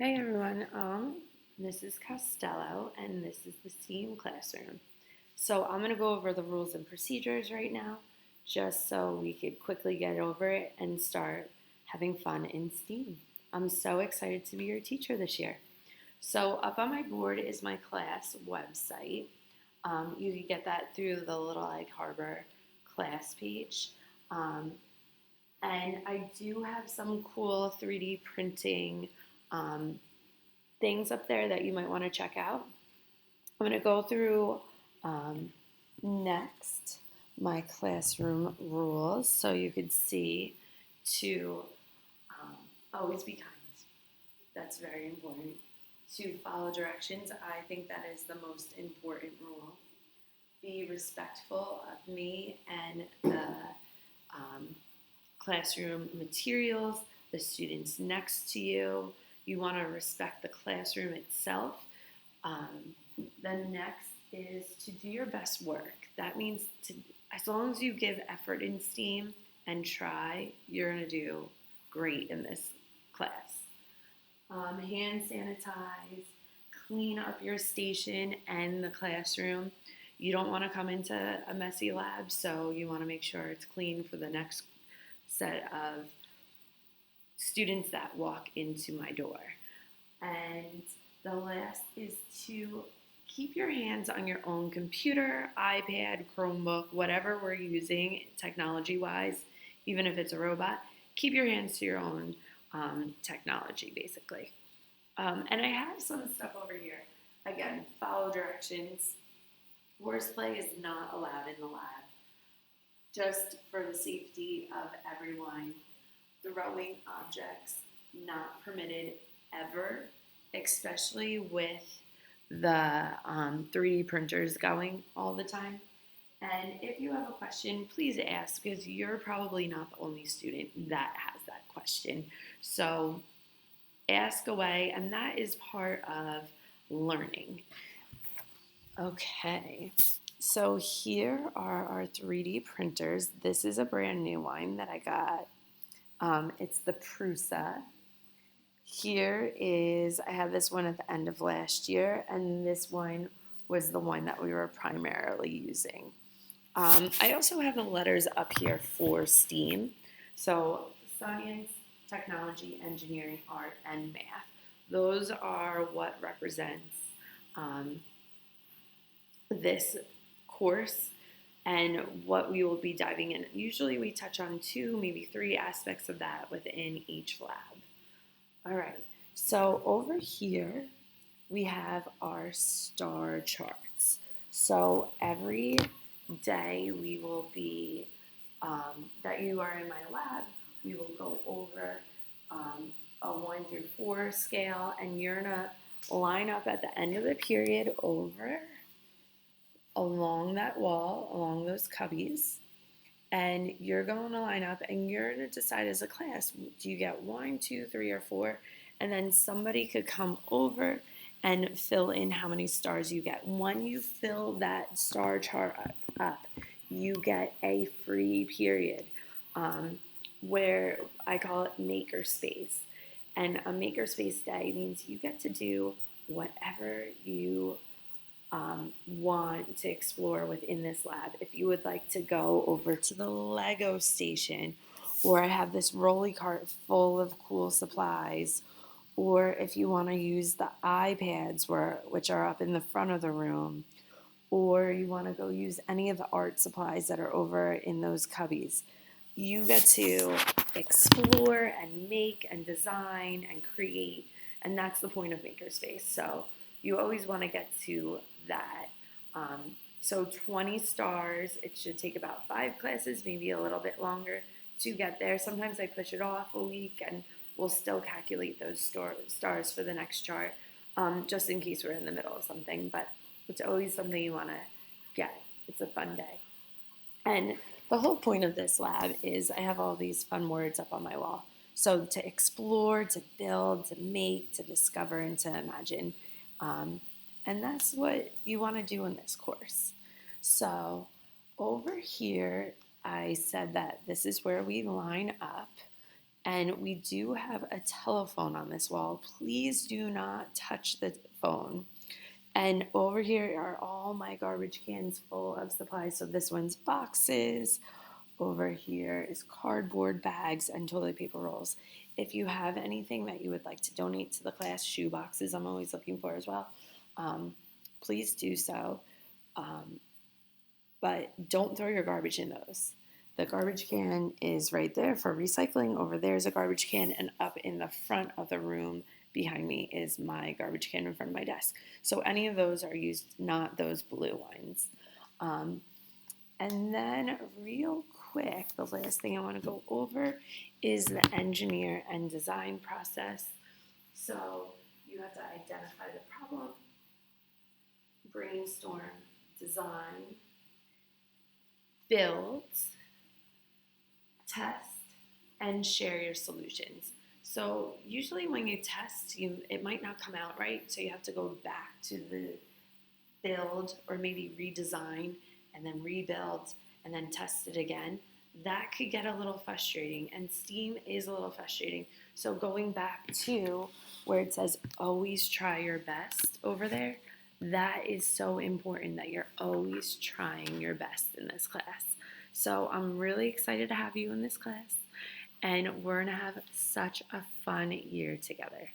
Hey everyone, this is Costello and this is the STEAM classroom. So I'm going to go over the rules and procedures right now just so we could quickly get over it and start having fun in STEAM. I'm so excited to be your teacher this year. So up on my board is my class website. You can get that through the Little Egg Harbor class page. Um, and I do have some cool 3D printing um, things up there that you might want to check out. I'm going to go through um, next my classroom rules so you could see to um, always be kind. That's very important. To follow directions, I think that is the most important rule. Be respectful of me and the um, classroom materials, the students next to you. You want to respect the classroom itself. Um, then next is to do your best work. That means as long as you give effort in STEAM and try, you're going to do great in this class. Hand sanitize, clean up your station and the classroom. You don't want to come into a messy lab, so you want to make sure it's clean for the next set of students that walk into my door. And the last is to keep your hands on your own computer, iPad, Chromebook, whatever we're using technology wise, even if it's a robot, keep your hands to your own technology basically. And I have some stuff over here. Again, follow directions. Horseplay is not allowed in the lab, just for the safety of everyone. Throwing objects not permitted ever, especially with the 3D printers going all the time. And if you have a question, please ask because you're probably not the only student that has that question. So ask away, and that is part of learning. Okay, so here are our 3D printers. This is a brand new one that I got. It's the Prusa. Here is, I had this one at the end of last year, and this one was the one that we were primarily using. I also have the letters up here for STEAM. So science, technology, engineering, art, and math. Those are what represents um, this course and what we will be diving in. Usually we touch on two, maybe three aspects of that within each lab. All right, so over here we have our star charts. So every day we will be, that you are in my lab, we will go over a 1 through 4 scale, and you're gonna line up at the end of the period over along that wall, along those cubbies, and you're going to line up and you're going to decide as a class, do you get 1, 2, 3, or 4? And then somebody could come over and fill in how many stars you get. When you fill that star chart up you get a free period, where I call it makerspace. And a makerspace day means you get to do whatever you want to explore within this lab. If you would like to go over to the Lego station, or I have this rolly cart full of cool supplies, or if you want to use the iPads which are up in the front of the room, or you want to go use any of the art supplies that are over in those cubbies. You get to explore and make and design and create, and that's the point of Makerspace. So you always want to get to that. So 20 stars, it should take about 5 classes, maybe a little bit longer to get there. Sometimes I push it off a week and we'll still calculate those stars for the next chart, just in case we're in the middle of something. But it's always something you want to get. It's a fun day. And the whole point of this lab is I have all these fun words up on my wall. So to explore, to build, to make, to discover, and to imagine. And that's what you want to do in this course. So over here, I said that this is where we line up. And we do have a telephone on this wall. Please do not touch the phone. And over here are all my garbage cans full of supplies. So this one's boxes. Over here is cardboard bags and toilet paper rolls. If you have anything that you would like to donate to the class, shoe boxes, I'm always looking for as well, um, please do so. Um, but don't throw your garbage in those. The garbage can is right there for recycling. Over there is a garbage can, and up in the front of the room behind me is my garbage can in front of my desk. So any of those are used, not those blue ones. Um, and then, real quick, the last thing I want to go over is the engineer and design process. So you have to identify the problem, brainstorm, design, build, test, and share your solutions. So usually when you test, it might not come out right, so you have to go back to the build or maybe redesign and then rebuild and then test it again. That could get a little frustrating, and STEAM is a little frustrating. So going back to where it says always try your best over there, that is so important that you're always trying your best in this class. So I'm really excited to have you in this class, and we're going to have such a fun year together.